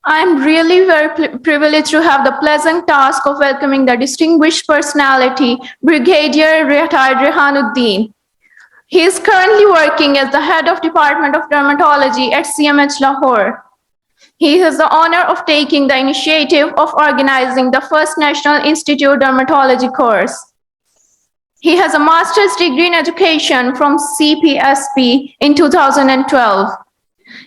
I'm really very privileged to have the pleasant task of welcoming the distinguished personality, Brigadier retired Rehan Ud Din. He is currently working as the Head of Department of Dermatology at CMH Lahore. He has the honor of taking the initiative of organizing the first National Institute Dermatology course. He has a master's degree in education from CPSP in 2012.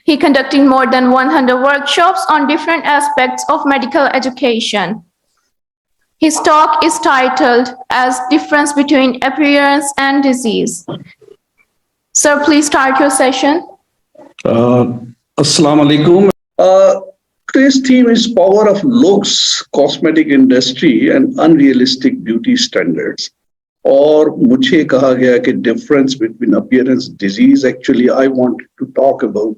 He conducted more than 100 workshops on different aspects of medical education. His talk is titled as Difference Between Appearance and Disease. Sir, please start your session. Assalamu alaikum. Today's theme is power of looks, cosmetic industry and unrealistic beauty standards. और मुझे कहा गया कि difference between appearance disease. Actually, I wanted to talk about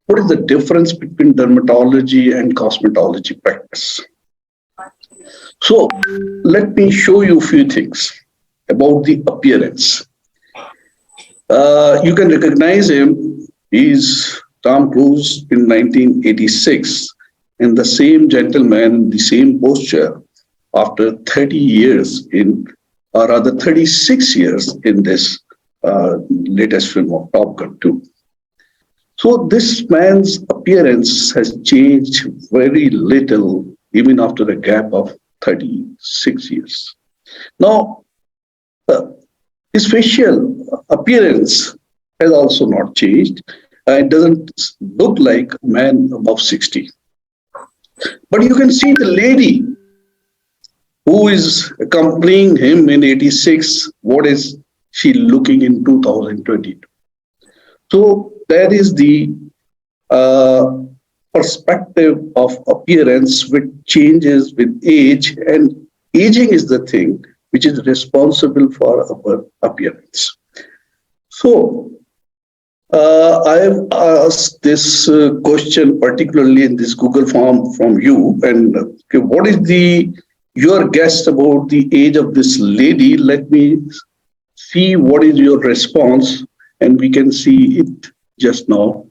what is the difference between dermatology and cosmetology practice. So let me show you a few things about the appearance. You can recognize him. He's Tom Cruise in 1986, and the same gentleman, the same posture after 30 years or rather 36 years in this latest film of Top Gun 2. So this man's appearance has changed very little even after a gap of 36 years. Now, his facial appearance has also not changed. It doesn't look like a man above 60. But you can see the lady who is accompanying him in 86, what is she looking in 2022? So that is the perspective of appearance which changes with age, and aging is the thing which is responsible for our appearance. So I have asked this question particularly in this Google form from you, and what is your guess about the age of this lady? Let me see what is your response, and we can see it just now.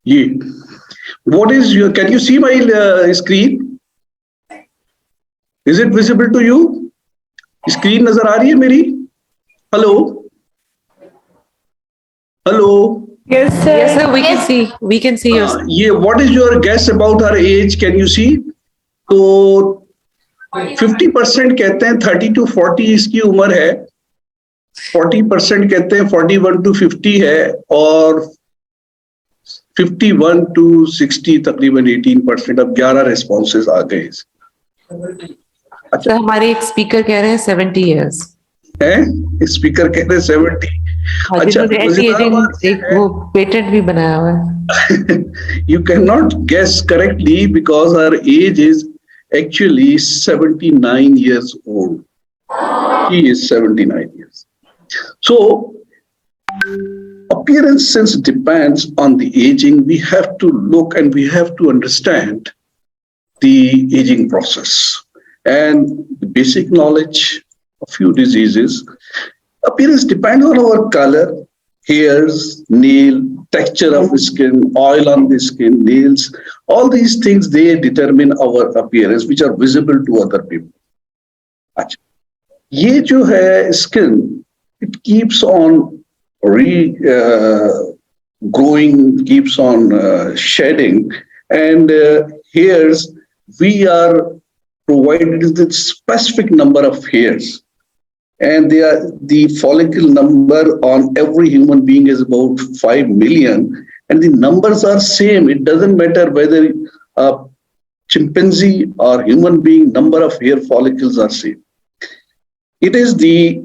Yeah. What is your, can you see my screen? Is it visible to you? Screen nazar aa rahi hai meri? Hello? Hello? Yes, sir. Yes, sir. We can see your screen. Yeah. What is your guess about her age? Can you see? So 50% कहते हैं 30 to 40 इसकी उम्र है, 40% कहते हैं 41 to 50 है, और 51 to 60 तकरीबन 18%. अब 11 रेस्पॉन्सेज आ गए. अच्छा, हमारे एक स्पीकर कह रहे हैं 70 years है, स्पीकर कह रहे हैं 70. अच्छा, एक वो पेटेंट भी बनाया हुआ है. You cannot guess correctly because her age is actually 79 years old. She is 79 years. So appearance, since it depends on the aging, we have to look and we have to understand the aging process and the basic knowledge of few diseases. Appearance depends on our color, hairs, nail, texture of the skin, oil on the skin, nails. All these things, they determine our appearance, which are visible to other people. अच्छा, ये जो है skin, it keeps on growing, keeps on shedding, and hairs, we are provided with a specific number of hairs, and they are, the follicle number on every human being is about 5 million, and the numbers are same. It doesn't matter whether a chimpanzee or human being, number of hair follicles are same. It is the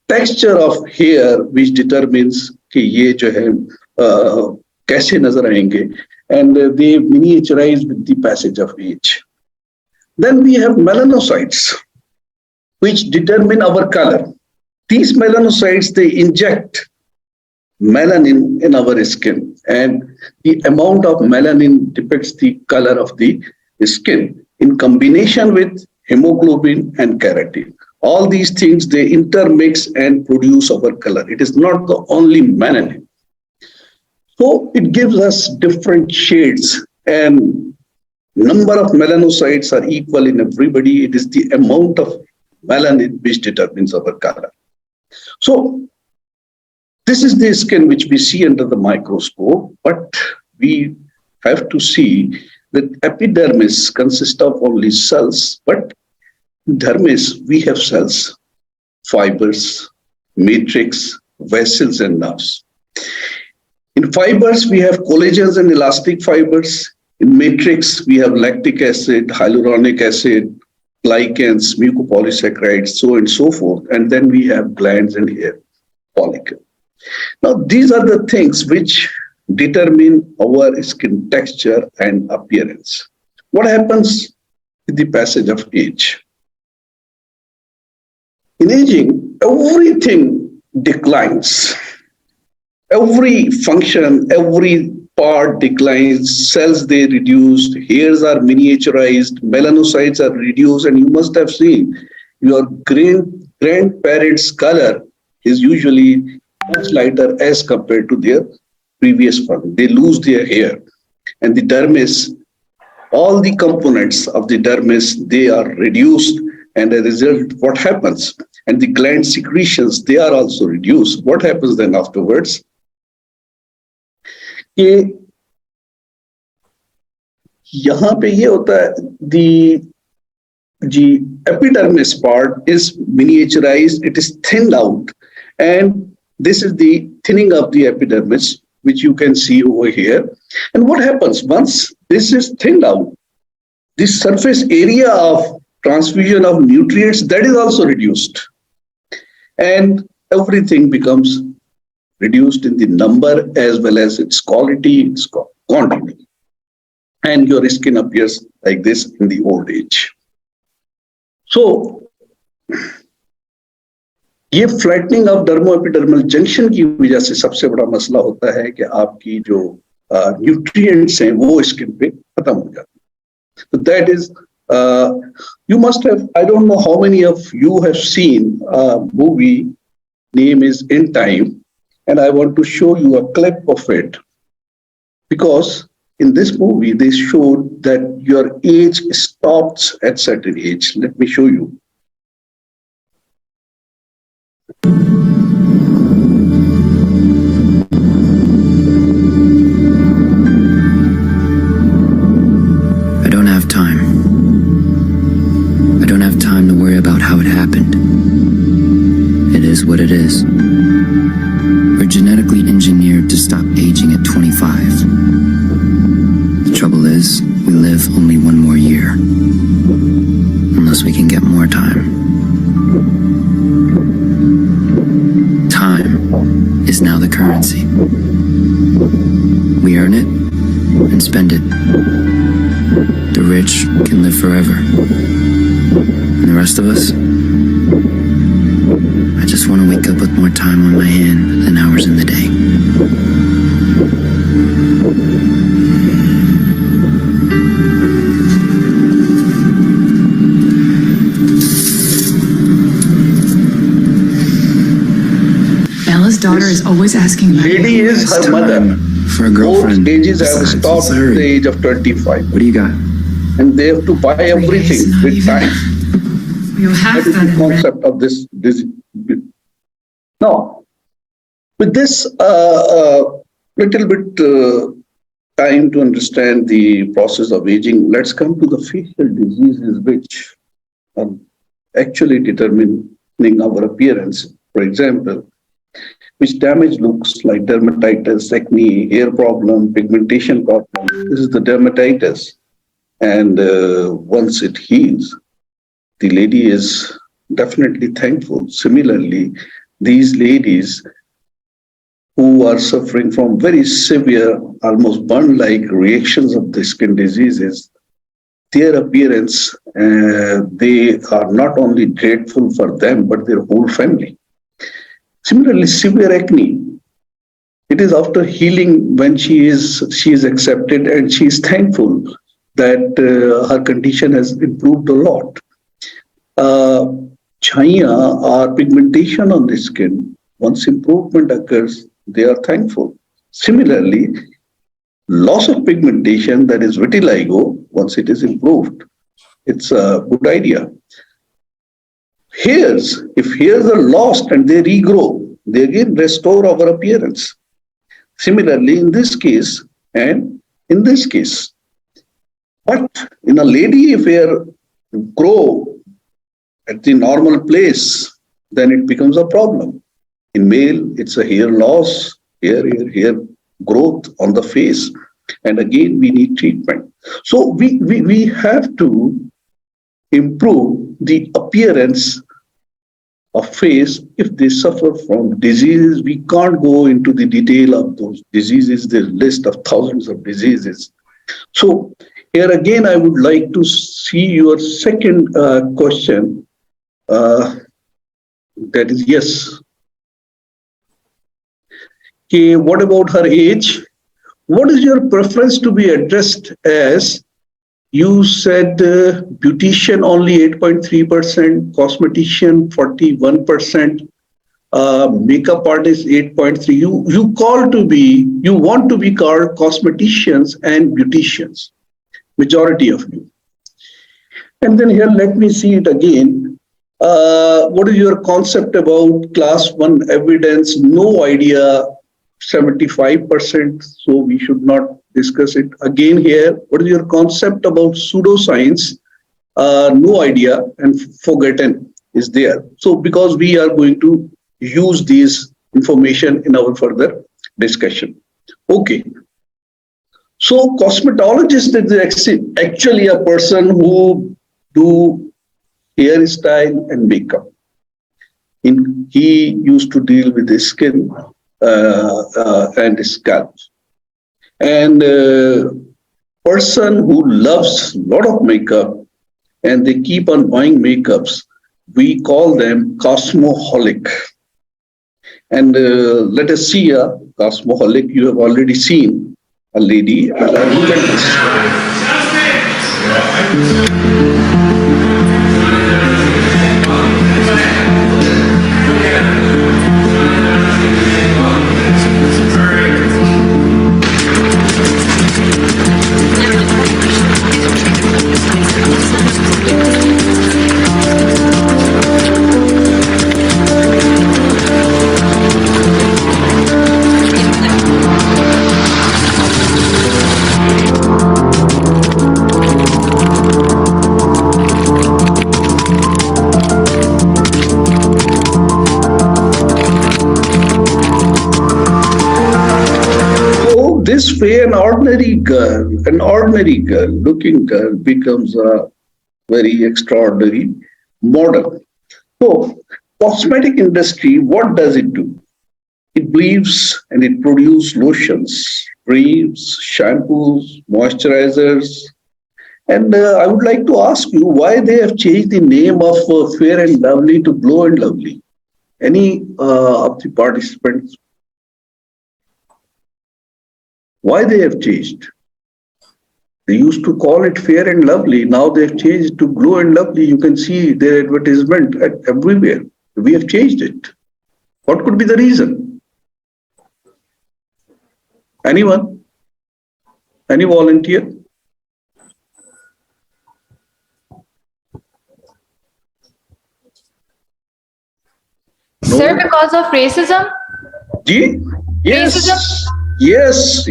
texture of hair which determines कि ये जो है कैसे नजर आएंगे, and they miniaturize with the passage of age. Then we have melanocytes, which determine our color. These melanocytes, they inject melanin in our skin, and the amount of melanin depicts the color of the skin in combination with hemoglobin and keratin. All these things, they intermix and produce our color. It is not the only melanin. So it gives us different shades, and number of melanocytes are equal in everybody. It is the amount of melanin which determines our color. So this is the skin which we see under the microscope, but we have to see that epidermis consists of only cells, but in dermis we have cells, fibers, matrix, vessels, and nerves. In fibers, we have collagens and elastic fibers. In matrix, we have lactic acid, hyaluronic acid, glycans, mucopolysaccharides, so on and so forth. And then we have glands and hair follicle. Now, these are the things which determine our skin texture and appearance. What happens with the passage of age? In aging, everything declines. Every function, every part declines, cells they reduced, hairs are miniaturized, melanocytes are reduced, and you must have seen your grandparents' color is usually much lighter as compared to their previous one. They lose their hair, and the dermis, all the components of the dermis, they are reduced, and as a result, what happens? And the gland secretions, they are also reduced. What happens then afterwards? कि यहाँ पे ये होता है, the epidermis part is miniaturized, it is thinned out, and this is the thinning of the epidermis, which you can see over here. And what happens once this is thinned out? The surface area of transfusion of nutrients, that is also reduced, and everything becomes reduced in the number as well as its quality, its quantity. And your skin appears like this in the old age. So, ये flattening of डर्मोएपिडर्मल junction की वजह से सबसे बड़ा मसला होता है कि आपकी जो न्यूट्रिएंट्स हैं वो स्किन पे खत्म हो जाते हैं. So that is, you must have, I don't know how many of you have seen a movie, name is In Time. And I want to show you a clip of it, because in this movie, they showed that your age stops at certain age. Let me show you. I don't have time. I don't have time to worry about how it happened. It is what it is. We're genetically engineered to stop aging at 25. The trouble is, we live only one more year. Unless we can get more time. Time is now the currency. We earn it and spend it. The rich can live forever. And the rest of us? I just want to wake up with more time on my hand than hours in the day. Bella's daughter is always asking me. Lady is her mother. For a girlfriend. Both ages have Besides, stopped it's at her. the age of 25. What do you got? And they have to buy everything not with even- time. You have That is that the in red. concept of this. Now, with this little bit time to understand the process of aging, let's come to the facial diseases which are actually determining our appearance. For example, which damage looks like dermatitis, acne, hair problem, pigmentation problem. This is the dermatitis. And once it heals, the lady is definitely thankful. Similarly, these ladies who are suffering from very severe, almost burn-like reactions of the skin diseases, their appearance, they are not only dreadful for them, but their whole family. Similarly, severe acne. It is after healing when she is accepted and she is thankful that her condition has improved a lot. Chaya or pigmentation on the skin, once improvement occurs, they are thankful. Similarly, loss of pigmentation, that is vitiligo, once it is improved, it's a good idea. Hairs, if hairs are lost and they regrow, they again restore our appearance. Similarly, in this case and in this case. But in a lady, if hair grow at the normal place, then it becomes a problem. In male, it's a hair loss, hair growth on the face. And again, we need treatment. So we have to improve the appearance of face if they suffer from diseases. We can't go into the detail of those diseases, the list of thousands of diseases. So here again, I would like to see your second question. That is yes. Okay, what about her age? What is your preference to be addressed as? You said beautician only 8.3%, cosmetician 41%, makeup artist 8.3%. You want to be called cosmeticians and beauticians, majority of you. And then here, let me see it again. What is your concept about class 1 evidence? No idea, 75%, so we should not discuss it again here. What is your concept about pseudoscience? No idea, and forgotten is there. So because we are going to use these information in our further discussion. Okay. So cosmetologist is actually a person who do hairstyle and makeup. He used to deal with the skin and scalp. And person who loves a lot of makeup and they keep on buying makeups, we call them cosmoholic. And let us see a cosmoholic. You have already seen a lady. Look at this. This way, an ordinary girl, looking girl becomes a very extraordinary model. So, cosmetic industry, what does it do? It breathes and it produces lotions, creams, shampoos, moisturizers. And I would like to ask you why they have changed the name of Fair and Lovely to Glow and Lovely. Any of the participants? Why they have changed? They used to call it Fair and Lovely. Now they've changed to Glow and Lovely. You can see their advertisement everywhere. We have changed it. What could be the reason? Anyone? Any volunteer? No? Sir, because of racism? Yes. Racism? Yes.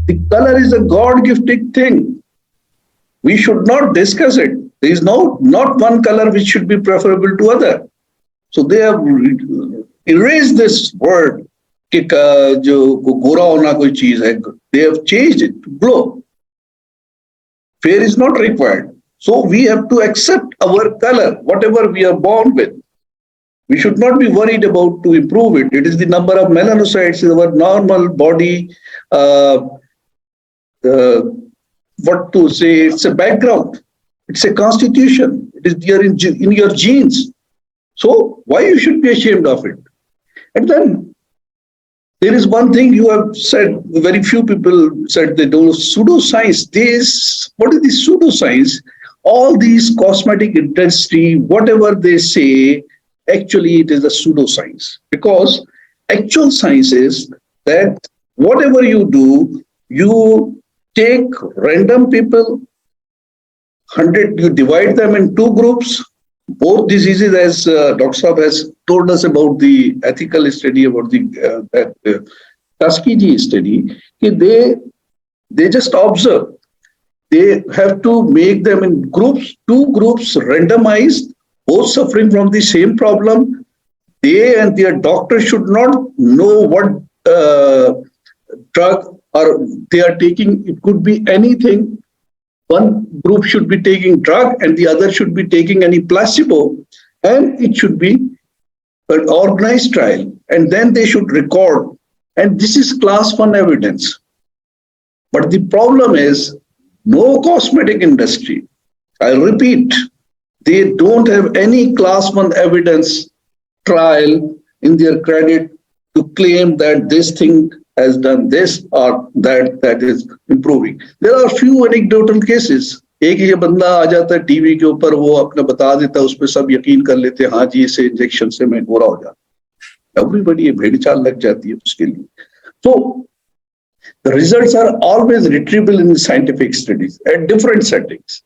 The color is a God-gifted thing. We should not discuss it. There is not one color which should be preferable to other. So they have erased this word. They have changed it to glow. Fair is not required. So we have to accept our color, whatever we are born with. We should not be worried about to improve it. It is the number of melanocytes in our normal body what to say, it's a background. It's a constitution. It is there in your genes. So why you should be ashamed of it? And then there is one thing you have said, very few people said they don't know pseudoscience. What is this pseudoscience? All these cosmetic industry, whatever they say, actually it is a pseudoscience. Because actual science is that whatever you do, you take random people, 100, you divide them in two groups, both diseases, as Dr. Saab has told us about the ethical study, about the Tuskegee study, they just observe. They have to make them in groups, two groups randomized, both suffering from the same problem. They and their doctor should not know what drug or they are taking. It could be anything. One group should be taking drug and the other should be taking any placebo, and it should be an organized trial, and then they should record. And this is class 1 evidence. But the problem is no cosmetic industry, I repeat, they don't have any class 1 evidence trial in their credit to claim that this thing has done this or that is improving. There are few anecdotal cases. एक ये बंदा आ जाता है TV के ऊपर, वो अपने बता देता है, उस पर सब यकीन कर लेते हैं, हाँ जी इसे इंजेक्शन से मैं गोरा हो जाता। एवरीबडी ये भेड़ चाल लग जाती है उसके लिए। So the results are always retrievable in scientific studies at different settings.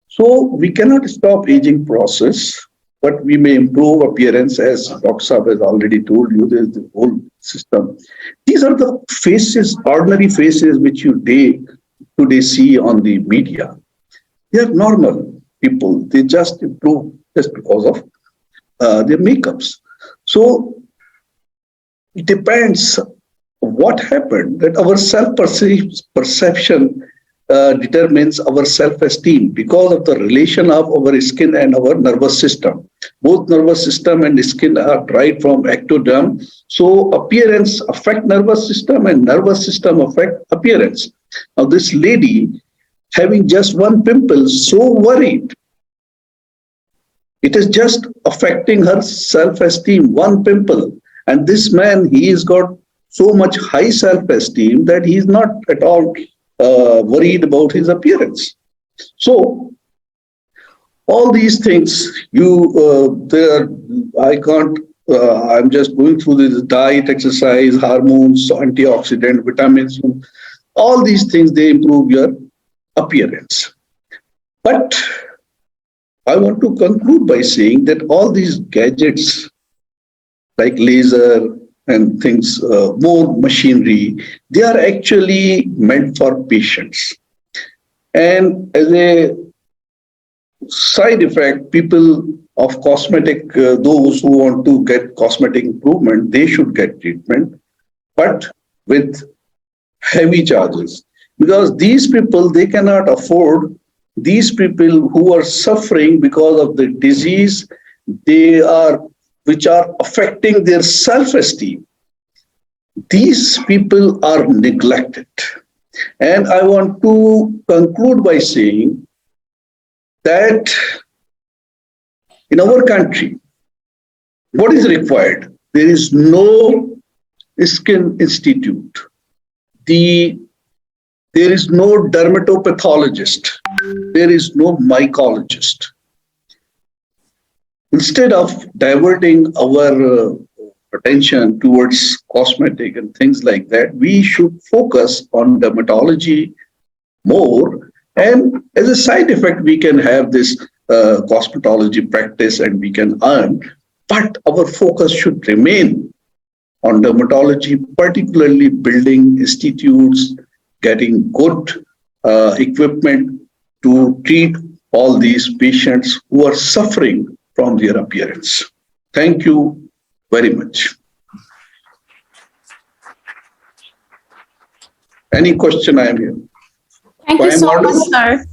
So we cannot stop aging process, but we may improve appearance, as Dr. Saab has already told you. There's the whole system. These are the faces, ordinary faces, which you today see on the media. They are normal people. They just improve just because of their makeups. So it depends what happened, that our self-perception determines our self-esteem because of the relation of our skin and our nervous system. Both nervous system and skin are derived from ectoderm. So appearance affect nervous system and nervous system affect appearance. Now this lady having just one pimple, so worried. It is just affecting her self-esteem, one pimple. And this man, he has got so much high self-esteem that he is not at all worried about his appearance. So all these things, I'm just going through this diet, exercise, hormones, antioxidant, vitamins, all these things, they improve your appearance. But I want to conclude by saying that all these gadgets like laser and things, more machinery, they are actually meant for patients. And as a side effect, people of cosmetic, those who want to get cosmetic improvement, they should get treatment, but with heavy charges. Because these people, they cannot afford, these people who are suffering because of the disease, which are affecting their self-esteem. These people are neglected. And I want to conclude by saying that in our country, what is required? There is no skin institute. There is no dermatopathologist. There is no mycologist. Instead of diverting our attention towards cosmetic and things like that, we should focus on dermatology more. And as a side effect, we can have this cosmetology practice and we can earn. But our focus should remain on dermatology, particularly building institutes, getting good equipment to treat all these patients who are suffering from their appearance. Thank you very much. Any question? I am here. Thank you so much, sir.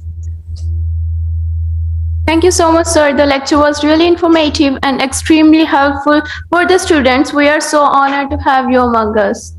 Thank you so much, sir. The lecture was really informative and extremely helpful for the students. We are so honored to have you among us.